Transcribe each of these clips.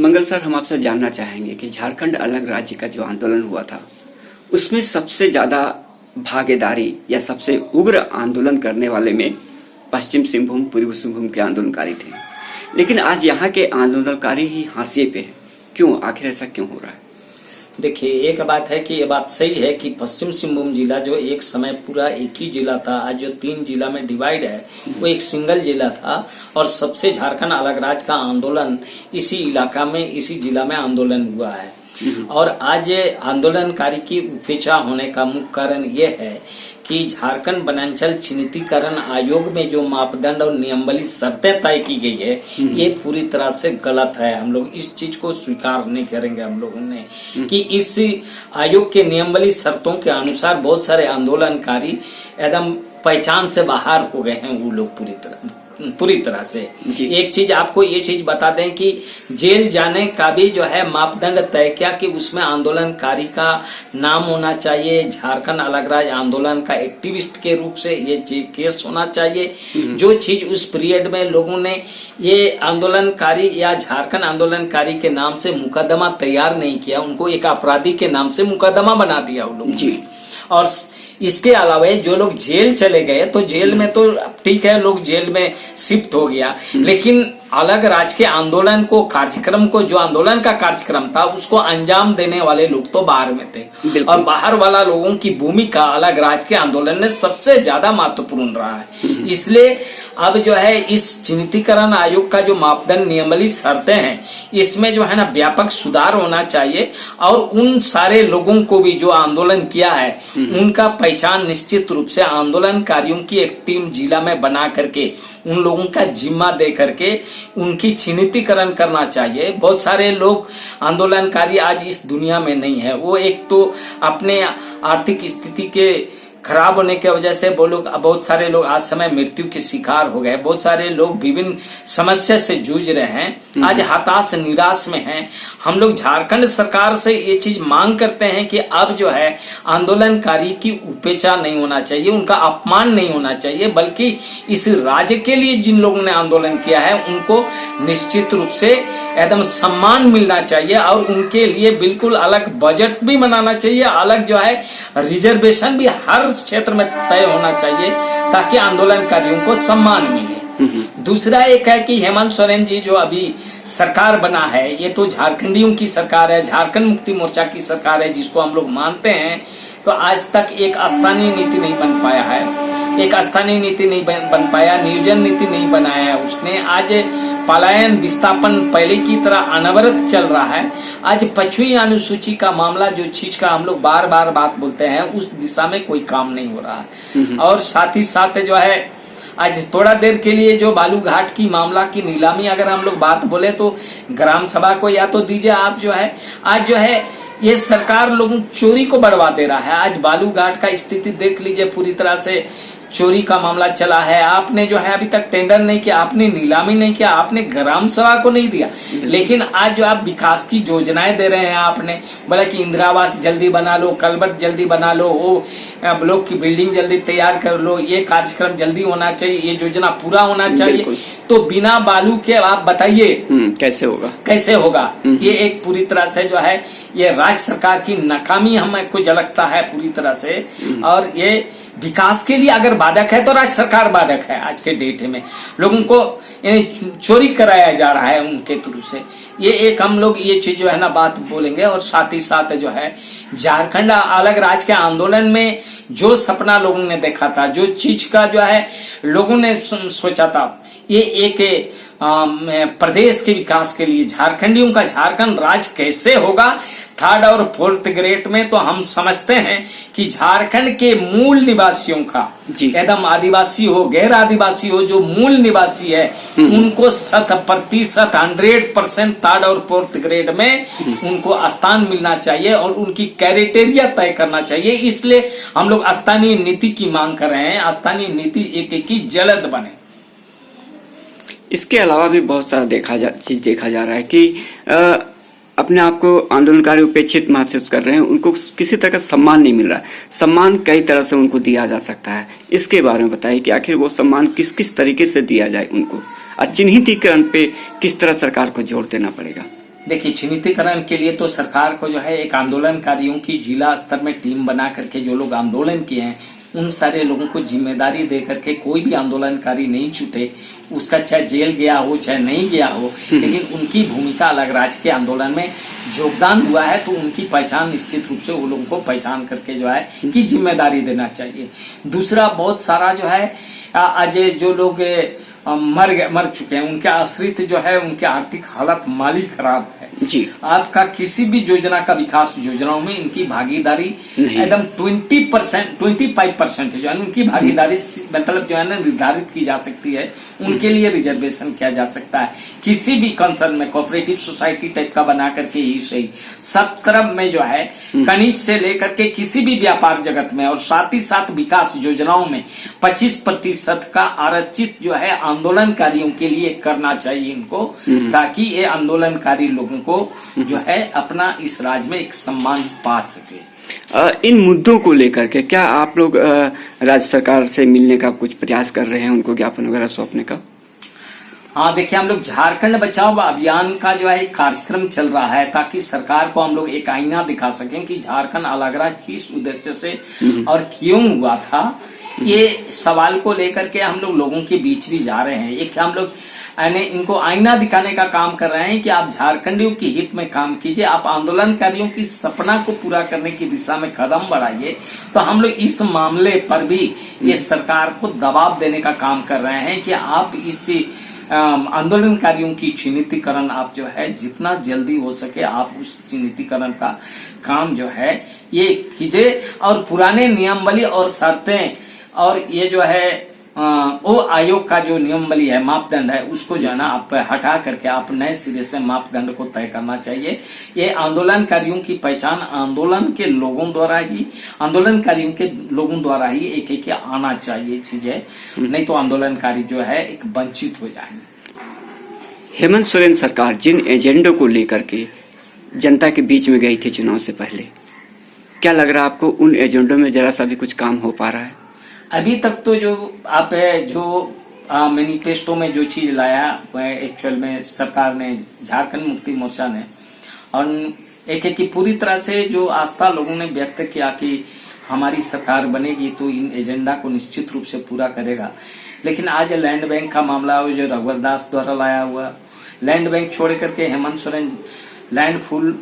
मंगल sir, हम आपसे जानना चाहेंगे कि झारखंड अलग राज्य का जो आंदोलन हुआ था उसमें सबसे ज्यादा भागीदारी या सबसे उग्र आंदोलन करने वाले में पश्चिम सिंहभूम, पूर्वी सिंहभूम के आंदोलनकारी थे, लेकिन आज यहाँ के आंदोलनकारी ही हाशिए पे है। क्यों, आखिर ऐसा क्यों हो रहा है? देखिए, एक बात है कि ये बात सही है कि पश्चिम सिंहभूम जिला जो एक समय पूरा एक ही जिला था, आज जो 3 जिला में डिवाइड है वो एक सिंगल जिला था और सबसे झारखंड अलग राज्य का आंदोलन इसी इलाका में, इसी जिला में आंदोलन हुआ है। और आज आंदोलनकारी की उपेक्षा होने का मुख्य कारण ये है कि झारखंड वनांचल चिन्हितीकरण आयोग में जो मापदंड और नियमावली शर्तें तय की गई है ये पूरी तरह से गलत है। हम लोग इस चीज को स्वीकार नहीं करेंगे हम लोगों ने कि इस आयोग के नियमावली शर्तों के अनुसार बहुत सारे आंदोलनकारी एकदम पहचान से बाहर हो गए हैं। वो लोग पूरी तरह से एक चीज आपको ये चीज बता दें कि जेल जाने का भी जो है मापदंड तय किया कि उसमें आंदोलनकारी का नाम होना चाहिए, झारखंड अलग राज्य आंदोलन का एक्टिविस्ट के रूप से ये केस होना चाहिए। जो चीज उस पीरियड में लोगों ने ये आंदोलनकारी या झारखंड आंदोलनकारी के नाम से मुकदमा तैयार नहीं किया, उनको एक अपराधी के नाम से मुकदमा बना दिया उन लोगों ने। और इसके अलावा जो लोग जेल चले गए तो जेल में तो ठीक है, लोग जेल में शिफ्ट हो गया, लेकिन अलग राज्य के आंदोलन को, कार्यक्रम को, जो आंदोलन का कार्यक्रम था उसको अंजाम देने वाले लोग तो बाहर में थे और बाहर वाला लोगों की भूमिका अलग राज्य के आंदोलन में सबसे ज्यादा महत्वपूर्ण रहा है। इसलिए अब जो है इस चिन्हितीकरण आयोग का जो मापदंड नियमावली शर्तें हैं इसमें जो है ना व्यापक सुधार होना चाहिए और उन सारे लोगों को भी जो आंदोलन किया है उनका पहचान निश्चित रूप से आंदोलनकारियों की एक टीम जिला में बना करके उन लोगों का जिम्मा दे करके उनकी चिन्हितीकरण करना चाहिए। बहुत सारे लोग आंदोलनकारी आज इस दुनिया में नहीं है, वो एक तो अपने आर्थिक स्थिति के खराब होने की वजह से वो लोग, बहुत सारे लोग आज समय मृत्यु के शिकार हो गए, बहुत सारे लोग विभिन्न समस्या से जूझ रहे हैं, आज हताश निराश में हैं। हम लोग झारखंड सरकार से ये चीज मांग करते हैं कि अब जो है आंदोलनकारी की उपेक्षा नहीं होना चाहिए, उनका अपमान नहीं होना चाहिए, बल्कि इस राज्य के लिए जिन लोगों ने आंदोलन किया है उनको निश्चित रूप से एकदम सम्मान मिलना चाहिए और उनके लिए बिल्कुल अलग बजट भी बनाना चाहिए, अलग जो है रिजर्वेशन भी हर क्षेत्र में तय होना चाहिए ताकि आंदोलनकारियों को सम्मान मिले। दूसरा एक है कि हेमंत सोरेन जी जो अभी सरकार बना है ये तो झारखंडियों की सरकार है, झारखंड मुक्ति मोर्चा की सरकार है जिसको हम लोग मानते हैं, तो आज तक एक स्थानीय नीति नहीं बन पाया है, एक स्थानीय नीति नहीं बन पाया, नियोजन नीति नहीं बनाया है उसने। आज पलायन विस्थापन पहले की तरह अनवरत चल रहा है। आज 5वीं अनुसूची का मामला, जो चीज का हम लोग बार बार बात बोलते हैं, उस दिशा में कोई काम नहीं हो रहा है। और साथ ही साथ जो है आज थोड़ा देर के लिए जो बालू घाट की मामला की नीलामी अगर हम लोग बात बोले तो ग्राम सभा को या तो दीजिए आप, जो है आज जो है ये सरकार लोगों चोरी को बढ़वा दे रहा है। आज बालू घाट का स्थिति देख लीजिए, पूरी तरह से चोरी का मामला चला है। आपने जो है अभी तक टेंडर नहीं किया, आपने नीलामी नहीं किया, आपने ग्राम सभा को नहीं दिया, लेकिन आज जो आप विकास की योजनाएं दे रहे हैं, आपने बोला कि इंदिरा आवास जल्दी बना लो, कलबट जल्दी बना लो, वो ब्लॉक की बिल्डिंग जल्दी तैयार कर लो, ये कार्यक्रम जल्दी होना चाहिए, ये योजना पूरा होना चाहिए। तो बिना बालू के आप बताइए कैसे होगा, कैसे होगा? ये एक पूरी तरह से जो है ये राज्य सरकार की नाकामी हमको झलकता है पूरी तरह से। और ये विकास के लिए अगर बाधक है तो राज्य सरकार बाधक है। आज के डेट में लोगों को चोरी कराया जा रहा है उनके थ्रू से। ये एक हम लोग ये चीज जो है ना बात बोलेंगे। और साथ ही साथ जो है झारखंड अलग राज्य के आंदोलन में जो सपना लोगों ने देखा था, जो चीज का जो है लोगों ने सोचा था, ये एक प्रदेश के विकास के लिए झारखंडियों का झारखंड राज्य कैसे होगा 3rd और 4th ग्रेड में, तो हम समझते हैं कि झारखंड के मूल निवासियों का, एकदम आदिवासी हो गैर आदिवासी हो, जो मूल निवासी है उनको 100% 100% 3rd और 4th ग्रेड में उनको स्थान मिलना चाहिए और उनकी क्राइटेरिया तय करना चाहिए। इसलिए हम लोग स्थानीय नीति की मांग कर रहे हैं, स्थानीय नीति एक की जल्द बने। इसके अलावा भी बहुत सारा देखा जा रहा है कि अपने आप को आंदोलनकारी उपेक्षित महसूस कर रहे हैं, उनको किसी तरह का सम्मान नहीं मिल रहा है। सम्मान कई तरह से उनको दिया जा सकता है, इसके बारे में बताइए कि आखिर वो सम्मान किस किस तरीके से दिया जाए उनको, और चिन्हितीकरण पे किस तरह सरकार को जोर देना पड़ेगा। देखिए, चिन्हितीकरण के लिए तो सरकार को जो है एक आंदोलनकारियों की जिला स्तर में टीम बना करके जो लोग आंदोलन किए हैं उन सारे लोगों को जिम्मेदारी दे करके कोई भी आंदोलनकारी नहीं छूटे, उसका चाहे जेल गया हो चाहे नहीं गया हो, लेकिन उनकी भूमिका अलग राज्य के आंदोलन में योगदान हुआ है तो उनकी पहचान निश्चित रूप से वो लोगों को पहचान करके जो है कि जिम्मेदारी देना चाहिए। दूसरा, बहुत सारा जो है आज जो लोग मर चुके हैं उनके आश्रित जो है उनकी आर्थिक हालत माली खराब है जी। आपका किसी भी योजना का विकास योजनाओं में इनकी भागीदारी एकदम 25% जो है उनकी भागीदारी मतलब जो है ना निर्धारित की जा सकती है, उनके लिए रिजर्वेशन किया जा सकता है। किसी भी कंसर्न में कोऑपरेटिव सोसाइटी टाइप का बना करके ही सही, सब तरफ में जो है खनिज से लेकर के किसी भी व्यापार जगत में और साथ ही साथ विकास योजनाओं में 25% का आरक्षित जो है आंदोलनकारियों के लिए करना चाहिए इनको, ताकि ये आंदोलनकारी लोगों को जो है अपना इस राज्य में एक सम्मान पा सके। इन मुद्दों को लेकर के क्या आप लोग राज्य सरकार से मिलने का कुछ प्रयास कर रहे हैं, उनको ज्ञापन वगैरह सौंपने का? हाँ, देखिए, हम लोग झारखंड बचाओ अभियान का जो है एक कार्यक्रम चल रहा है ताकि सरकार को हम लोग एक आईना दिखा सकें कि झारखंड अलग राज्य किस उद्देश्य से और क्यों हुआ था। ये सवाल को लेकर के हम लोग लोगों के बीच भी जा रहे हैं। एक हम लोग इनको आईना दिखाने का काम कर रहे हैं कि आप झारखंडियों के हित में काम कीजिए, आप आंदोलनकारियों की सपना को पूरा करने की दिशा में कदम बढ़ाइए। तो हम लोग इस मामले पर भी ये सरकार को दबाव देने का काम कर रहे हैं कि आप इस आंदोलनकारियों की चिन्हितीकरण आप जो है जितना जल्दी हो सके आप उस चिन्हितीकरण का काम जो है ये कीजिए, और पुराने नियमावली और शर्तें और ये जो है वो आयोग का जो नियमावली है, मापदंड है, उसको जो है ना आप हटा करके आप नए सिरे से मापदंड को तय करना चाहिए। ये आंदोलनकारियों की पहचान आंदोलन के लोगों द्वारा ही, आंदोलनकारियों के लोगों द्वारा ही एक एक आना चाहिए चीजें, नहीं तो आंदोलनकारी जो है एक वंचित हो जाएंगे। हेमंत सोरेन सरकार जिन एजेंडों को लेकर के जनता के बीच में गई थी चुनाव से पहले, क्या लग रहा है आपको उन एजेंडों में जरा सा भी कुछ काम हो पा रहा है? अभी तक तो जो आप जो मैनिफेस्टो में जो चीज लाया वह एक्चुअल में सरकार ने, झारखंड मुक्ति मोर्चा ने, और एक की पूरी तरह से जो आस्था लोगों ने व्यक्त किया कि हमारी सरकार बनेगी तो इन एजेंडा को निश्चित रूप से पूरा करेगा। लेकिन आज लैंड बैंक का मामला हो जो रघुवर दास द्वारा लाया हुआ, लैंड बैंक छोड़ करके हेमंत सोरेन लैंडफुल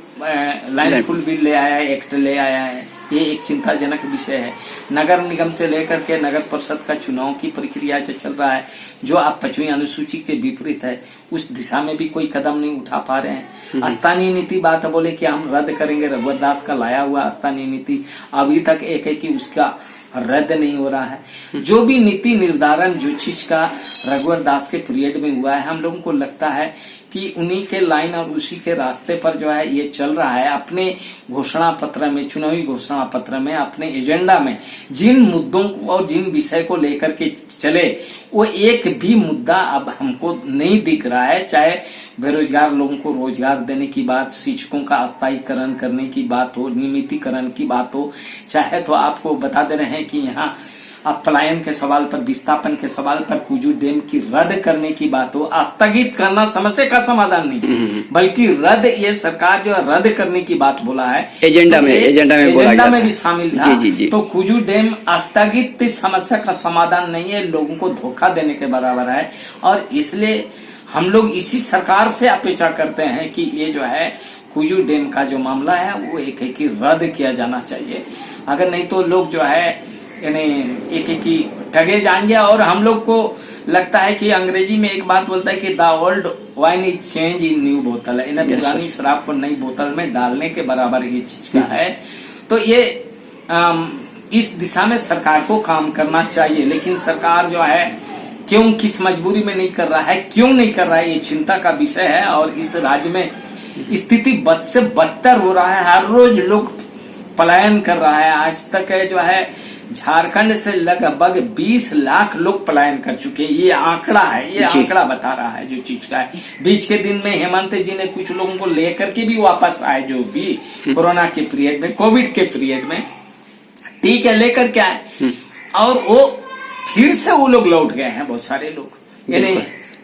बिल ले आया है, एक्ट ले आया है, ये एक चिंताजनक विषय है। नगर निगम से लेकर के नगर परिषद का चुनाव की प्रक्रिया जो चल रहा है, जो आप 5वीं अनुसूची के विपरीत है, उस दिशा में भी कोई कदम नहीं उठा पा रहे हैं। स्थानीय नीति बात बोले कि हम रद्द करेंगे, रघुवर दास का लाया हुआ स्थानीय नीति अभी तक एक है कि उसका रद्द नहीं हो रहा है। जो भी नीति निर्धारण जो चीज का रघुवर दास के पीरियड में हुआ है, हम लोगों को लगता है कि उन्हीं के लाइन और उसी के रास्ते पर जो है ये चल रहा है। अपने घोषणा पत्र में, चुनावी घोषणा पत्र में, अपने एजेंडा में जिन मुद्दों को और जिन विषय को लेकर के चले, वो एक भी मुद्दा अब हमको नहीं दिख रहा है। चाहे बेरोजगार लोगों को रोजगार देने की बात, शिक्षकों का स्थायीकरण करने की बात हो, नियमितीकरण की बात हो, चाहे तो आपको बता दे रहे हैं कि यहाँ अब पलायन के सवाल पर, विस्थापन के सवाल पर, कुजू डैम की रद्द करने की बात हो। स्थगित करना समस्या का समाधान नहीं, बल्कि रद्द, ये सरकार जो रद्द करने की बात बोला है एजेंडा में भी शामिल था। जी। तो कुजू डैम स्थगित समस्या का समाधान नहीं है, लोगों को धोखा देने के बराबर है। और इसलिए हम लोग इसी सरकार से अपेक्षा करते हैं कि ये जो है कुजू डैम का जो मामला है वो एक ही रद्द किया जाना चाहिए। अगर नहीं तो लोग जो है यानी एक ही ठगे जाएंगे। और हम लोग को लगता है कि अंग्रेजी में एक बात बोलता है कि the old wine is change in new बोतल, इन्हें पुरानी शराब को नई बोतल में डालने के बराबर ये चीज का है। तो ये इस दिशा में सरकार को काम करना चाहिए। लेकिन सरकार जो है क्यों, किस मजबूरी में नहीं कर रहा है, क्यों नहीं कर रहा है, ये चिंता का विषय है। और इस राज्य में स्थिति बद से बदतर हो रहा है, हर रोज लोग पलायन कर रहा है। आज तक है जो है झारखंड से लगभग 20 लाख लोग पलायन कर चुके हैं, ये आंकड़ा है, ये आंकड़ा बता रहा है जो चीज का है। बीच के दिन में हेमंत जी ने कुछ लोगों को लेकर के भी वापस आए, जो भी कोरोना के पीरियड में, कोविड के पीरियड में, ठीक है, लेकर के आए, और वो फिर से वो लोग लौट गए हैं, बहुत सारे लोग, यानी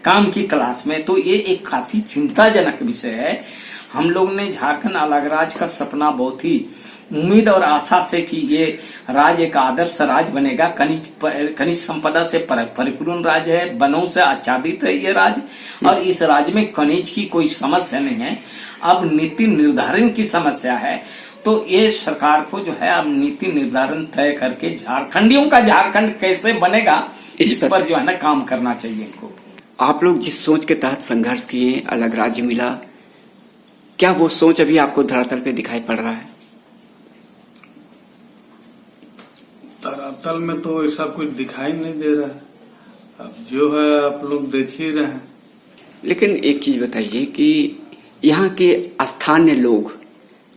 काम की तलाश में। तो ये एक काफी चिंताजनक विषय है। हम लोग ने झारखंड अलग राज्य का सपना बहुत ही उम्मीद और आशा से कि ये राज्य एक आदर्श राज्य बनेगा, खनिज संपदा से परिपूर्ण राज्य है, वनों से आच्छादित है ये राज्य, और इस राज्य में खनिज की कोई समस्या नहीं है। अब नीति निर्धारण की समस्या है, तो ये सरकार को जो है अब नीति निर्धारण तय करके झारखंडियों का झारखंड कैसे बनेगा इस पर जो है ना काम करना चाहिए इनको। आप लोग जिस सोच के तहत संघर्ष किए, अलग राज्य मिला, क्या वो सोच अभी आपको धरातल पे दिखाई पड़ रहा है? धरातल में तो ऐसा कुछ दिखाई नहीं दे रहा है। अब जो है आप लोग देख ही रहे हैं। लेकिन एक चीज बताइए कि यहाँ के स्थानीय लोग,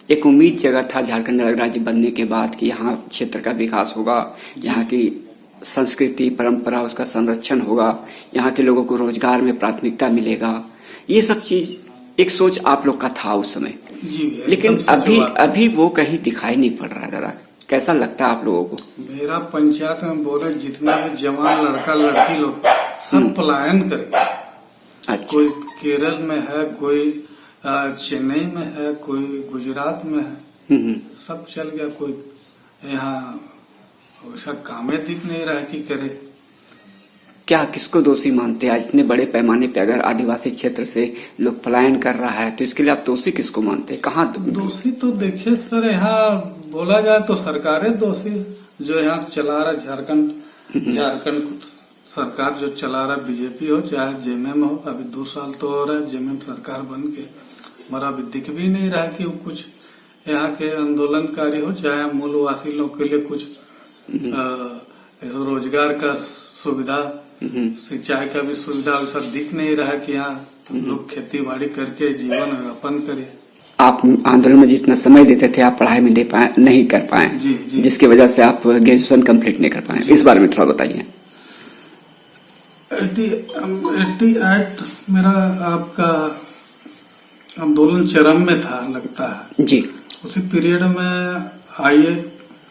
एक उम्मीद जगह था झारखंड अलग राज्य बनने के बाद कि यहाँ क्षेत्र का विकास होगा, यहाँ की संस्कृति परंपरा उसका संरक्षण होगा, यहाँ के लोगों को रोजगार में प्राथमिकता मिलेगा, ये सब चीज एक सोच आप लोग का था उस समय। जी, लेकिन एकदम सच बात है। अभी वो कहीं दिखाई नहीं पड़ रहा। दादा कैसा लगता है आप लोगों को? मेरा पंचायत में बोले जितना भी जवान लड़का लड़की लोग सब पलायन कर गए। अच्छा। कोई केरल में है, कोई चेन्नई में है, कोई गुजरात में है, सब चल गया। कोई यहाँ वैसा कामे दिख नहीं रहा कि करे। क्या किसको दोषी मानते हैं? इतने बड़े पैमाने पे अगर आदिवासी क्षेत्र से लोग पलायन कर रहा है तो इसके लिए आप दोषी किसको मानते हैं? कहाँ दोषी तो देखिए सर, यहाँ बोला जाए तो सरकारें दोषी, जो यहाँ चला रहा झारखंड सरकार जो चला रहा, बीजेपी हो चाहे जेएमएम हो। अभी 2 साल तो हो रहा है जेएमएम सरकार बन के, मरा अभी दिख भी नहीं रहा कि वो कुछ यहाँ के आंदोलनकारी हो चाहे मूलवासी लोग के लिए कुछ रोजगार का सुविधा, सिंचाई का भी सुविधा वैसा दिख नहीं रहा कि यहाँ लोग खेती बाड़ी करके जीवन यापन करे। आप आंदोलन में जितना समय देते थे आप पढ़ाई में नहीं कर पाए, जी। जिसकी वजह से आप ग्रेजुएशन कंप्लीट नहीं कर पाए। इस बारे में थोड़ा बताइए। 88 मेरा आपका आंदोलन चरम में था लगता है जी। उसी पीरियड में आइए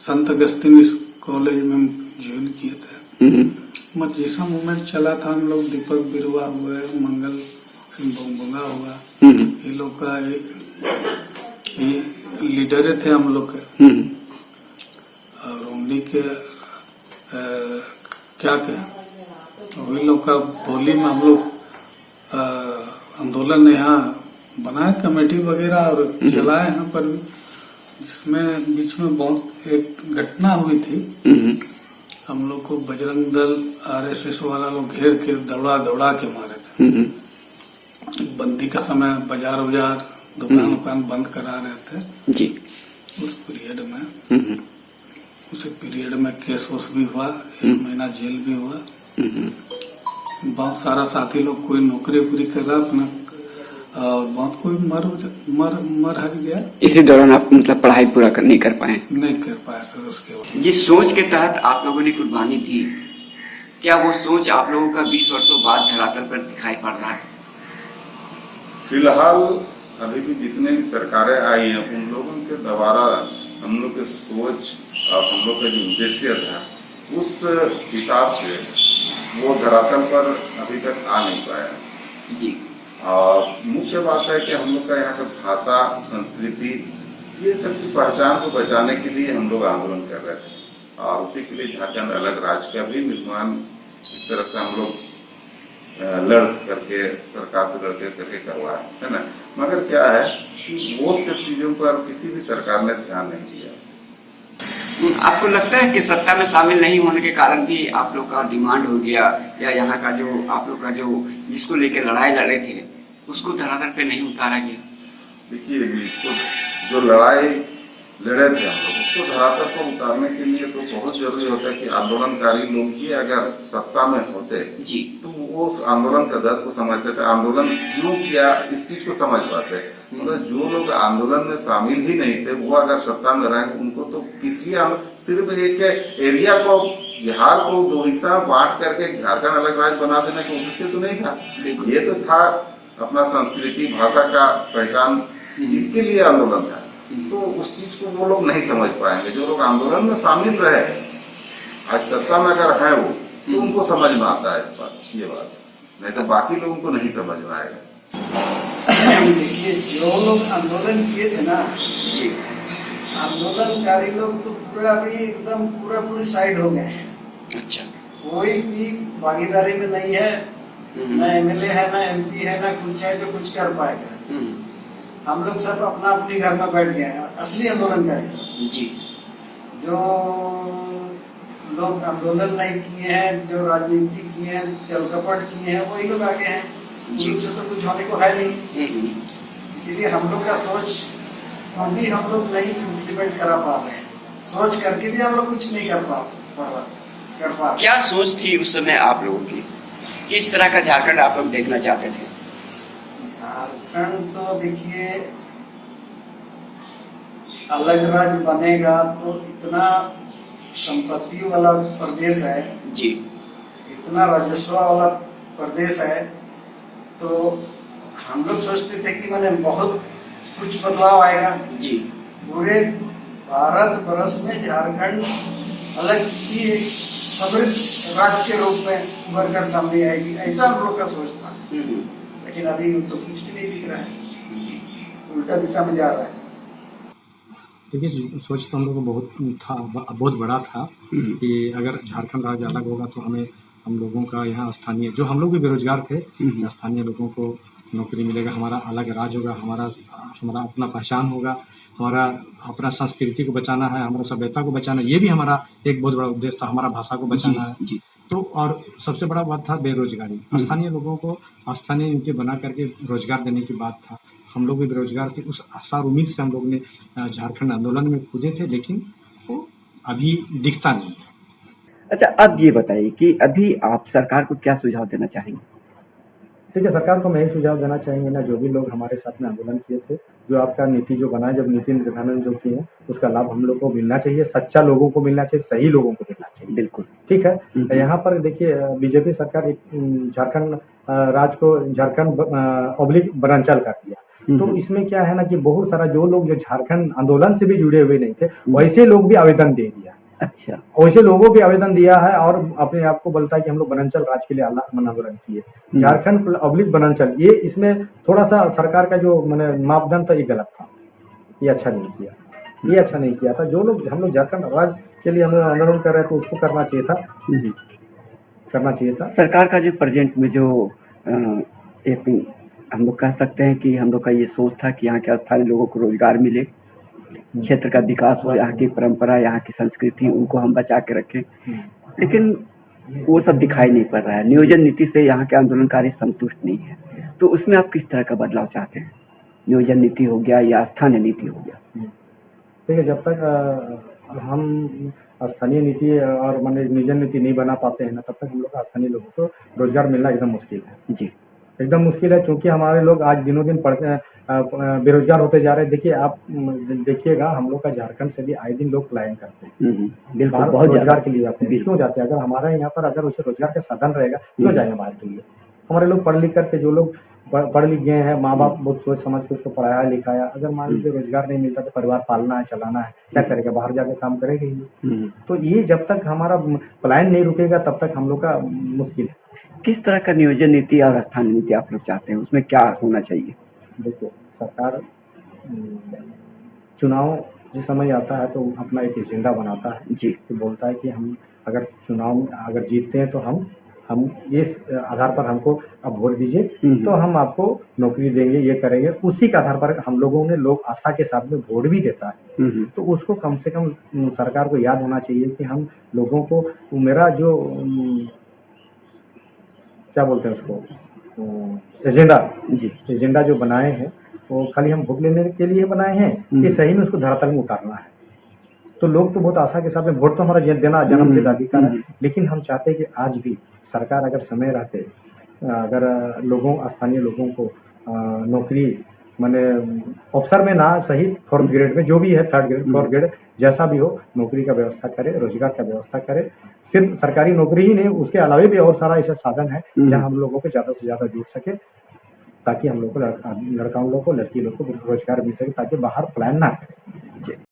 संत अगस्तीन कॉलेज में ज्वाइन किए थे। मत जैसा मूवमेंट चला था, हम लोग दीपक बिरुआ हुए, मंगल बोंगा हुआ, ये लोग का ये लीडर थे हम लोग के। और उन्हीं के क्या वही लोग का बोली में हम लोग आंदोलन यहाँ बनाए, कमेटी वगैरह और चलाए यहाँ पर भी, जिसमें बीच में बहुत एक घटना हुई थी। हम लोग को बजरंग दल आरएसएस वाला लोग घेर के दौड़ा के मारे थे। बंदी का समय बाजार उजार दुकान बंद करा रहे थे जी। उस पीरियड में उसी पीरियड में केस वोस भी हुआ, 1 महीना जेल भी हुआ। बहुत सारा साथी लोग कोई नौकरी पूरी कर रहा अपना, और बहुत कोई मर हज गया। इसी दौरान आप मतलब पढ़ाई पूरा नहीं कर पाए? नहीं कर पाया सर। उसके बाद जिस सोच के तहत आप लोगों ने कुर्बानी दी, क्या वो सोच आप लोगों का 20 वर्षों बाद धरातल पर दिखाई पड़ रहा है? फिलहाल अभी भी जितने भी सरकारें आई हैं उन लोगों के द्वारा हम लोग की सोच और हम लोग का जो उद्देश्य था उस हिसाब से वो धरातल पर अभी तक आ नहीं पाया जी। और मुख्य बात है कि हम लोग का यहाँ का भाषा, संस्कृति, ये सब की पहचान को बचाने के लिए हम लोग आंदोलन कर रहे थे और उसी के लिए झारखंड अलग राज्य का भी निर्माण इस तरह से हम लोग लड़ करके सरकार से लड़के करके करवाया है ना। मगर क्या है कि वो सब चीजों पर किसी भी सरकार ने ध्यान नहीं दिया। आपको लगता है कि सत्ता में शामिल नहीं होने के कारण भी आप लोग का डिमांड हो गया, या यहाँ का जो आप लोग का जो जिसको लेकर लड़ाई लड़े थे उसको धरातल पे नहीं उतारा गया? देखिए, इसको जो लड़ाई लड़े थे हम लोग उसको धरातल पर उतारने के लिए तो बहुत जरूरी होता है कि आंदोलनकारी लोग ही अगर सत्ता में होते जी तो वो उस आंदोलन का दर्द को समझते थे, आंदोलन क्यों किया इस चीज को समझ पाते। मगर जो लोग आंदोलन में शामिल ही नहीं थे वो अगर सत्ता में रहे उनको तो किस लिए सिर्फ एक एरिया को, बिहार को 2 हिस्सा बांट करके झारखंड अलग राज्य बना देने का उद्देश्य तो नहीं था। ये तो था अपना संस्कृति, भाषा का पहचान, इसके लिए आंदोलन था। तो उस चीज को वो लोग नहीं समझ पाएंगे। जो लोग आंदोलन में शामिल रहे आज सत्ता में अगर है वो तो उनको समझ में आता है इस बात, ये बात, नहीं तो बाकी लोगों को नहीं समझ में आएगा। नहीं, देखिए जो लोग आंदोलन किए थे ना, जी। आंदोलनकारी लोग तो पूरा अभी एकदम पूरा पूरी साइड हो गए हैं। अच्छा। कोई भी भागीदारी में नहीं है, ना एमएलए है, ना एमपी है, ना कुछ है जो कुछ कर पाएगा। हम लोग सब अपना अपने घर में बैठ गए हैं, असली आंदोलनकारी सब। जी। जो लोग आंदोलन नहीं किए हैं, जो राजनीति किए हैं, चल कपट किए हैं, वही लोग आगे हैं। उन से तो कुछ होने को है नहीं। इसीलिए हम लोग का सोच अभी हम लोग नहीं इम्प्लीमेंट करा पा रहे हैं। सोच करके भी हम लोग कुछ नहीं कर पा। क्या सोच थी उस समय आप लोगों की? किस तरह का झारखंड आप लोग देखना चाहते थे? झारखंड तो देखिए अलग राज्य बनेगा तो इतना संपत्ति वाला प्रदेश है जी, इतना राजस्व वाला प्रदेश है, तो हम लोग सोचते थे कि मैंने बहुत कुछ बदलाव आएगा जी। पूरे भारत वर्ष में झारखंड अलग ही समृद्ध राज्य के रूप में उभर कर सामने आएगी, ऐसा हम लोग का सोच था। लेकिन अभी तो कुछ भी नहीं दिख रहा है, उल्टा दिशा में जा रहा है। देखिए सोच तो हम लोग को बहुत बड़ा था कि अगर झारखंड राज्य अलग होगा तो हम लोगों का यहाँ स्थानीय जो हम लोग भी बेरोजगार थे, स्थानीय लोगों को नौकरी मिलेगा, हमारा अलग राज्य होगा, हमारा अपना पहचान होगा, हमारा अपना संस्कृति को बचाना है, हमारा सभ्यता को बचाना, ये भी हमारा एक बहुत बड़ा उद्देश्य था, हमारा भाषा को बचाना है। जी। तो और सबसे बड़ा बात था बेरोजगारी, स्थानीय लोगों को स्थानीय यूनिटी बना करके रोजगार देने की बात था। हम लोग भी बेरोजगार थे, उस आशा और उम्मीद से हम लोग ने झारखंड आंदोलन में कूदे थे, लेकिन वो अभी दिखता नहीं है। अच्छा, अब ये बताइए कि अभी आप सरकार को क्या सुझाव देना चाहेंगे? ठीक है, सरकार को मैं ही सुझाव देना चाहेंगे ना, जो भी लोग हमारे साथ में आंदोलन किए थे, जो आपका नीति जो बना है, जब नीति निर्धारण जो किए हैं, उसका लाभ हम लोग को मिलना चाहिए, सच्चा लोगों को मिलना चाहिए, सही लोगों को मिलना चाहिए। बिल्कुल ठीक है। यहाँ पर देखिए बीजेपी सरकार झारखंड राज्य को झारखंड ऑब्लिक वनांचल कर दिया। तो इसमें क्या है ना कि बहुत सारा जो लोग जो झारखंड आंदोलन से भी जुड़े हुए नहीं थे, वैसे लोग भी आवेदन दे दिया। अच्छा, वैसे लोगों भी आवेदन दिया है और अपने आप को बोलता है कि हम लोग वनांचल राज्य के लिए आंदोलन किए। झारखंड ऑब्लिक वनांचल, ये इसमें थोड़ा सा सरकार का जो मैंने मापदंड था ये गलत था, ये अच्छा नहीं किया था। जो लोग हम लोग झारखंड राज्य के लिए हम लोग आंदोलन कर रहे थे उसको करना चाहिए था। सरकार का जो प्रेजेंट में जो एक हम लोग कह सकते हैं कि हम लोग का ये सोच था कि यहाँ के स्थानीय लोगों को रोजगार मिले, क्षेत्र का विकास हो, यहाँ की परंपरा, यहाँ की संस्कृति, उनको हम बचा के रखें, लेकिन वो सब दिखाई नहीं पड़ रहा है। नियोजन नीति से यहाँ के आंदोलनकारी संतुष्ट नहीं है, तो उसमें आप किस तरह का बदलाव चाहते हैं? नियोजन नीति हो गया या स्थानीय नीति हो गया? ठीक है, जब तक हम स्थानीय नीति और माने नियोजन नीति नहीं बना पाते हैं ना, तब तक हम लोग स्थानीय लोगों को रोजगार मिलना एकदम मुश्किल है। जी, एकदम मुश्किल है, क्योंकि हमारे लोग आज दिनों दिन बेरोजगार होते जा रहे हैं। देखिए आप देखिएगा, हम लोग का झारखंड से भी आए दिन लोग पलायन करते हैं, बाहर रोजगार के लिए जाते हैं। क्यों जाते हैं? अगर हमारे यहाँ पर अगर उसे रोजगार का साधन रहेगा, क्यों जाएंगे बाहर के लिए? हमारे लोग पढ़ लिख करके, जो लोग पढ़ लिख गए हैं, माँ बाप बहुत सोच समझ के उसको पढ़ाया लिखाया, अगर मान लीजिए रोजगार नहीं मिलता तो परिवार पालना है, चलाना है, क्या करेगा? बाहर जाके काम करेगा ही। तो ये जब तक हमारा पलायन नहीं रुकेगा तब तक हम लोग का मुश्किल है। किस तरह का नियोजन नीति और स्थानीय नीति आप लोग चाहते हैं? उसमें क्या होना चाहिए? देखो, सरकार चुनाव जिस समय आता है तो अपना एक एजेंडा बनाता है जी, तो बोलता है कि हम अगर चुनाव में अगर जीतते हैं तो हम इस आधार पर हमको अब वोट दीजिए, तो हम आपको नौकरी देंगे, ये करेंगे। उसी के आधार पर हम लोगों ने लोग आशा के साथ में वोट भी देता है। तो उसको कम से कम सरकार को याद होना चाहिए कि हम लोगों को मेरा जो क्या बोलते हैं उसको एजेंडा जो बनाए हैं वो खाली हम वोट लेने के लिए बनाए हैं कि सही में उसको धरातल में उतारना है। तो लोग तो बहुत आशा के साथ में वोट तो हमारा देना जन्म से अधिकार है, लेकिन हम चाहते हैं कि आज भी सरकार अगर समय रहते अगर स्थानीय लोगों को नौकरी माने अफसर में ना सही 4th ग्रेड में जो भी है 3rd ग्रेड 4th ग्रेड जैसा भी हो, नौकरी का व्यवस्था करे, रोजगार का व्यवस्था करे। सिर्फ सरकारी नौकरी ही नहीं, उसके अलावा भी और सारा ऐसा साधन है जहाँ हम लोगों को ज़्यादा से ज़्यादा जुड़ सके, ताकि हम लोग को लड़काओं लोग को लड़की लोग को रोजगार मिल सके, ताकि बाहर पलायन ना करें।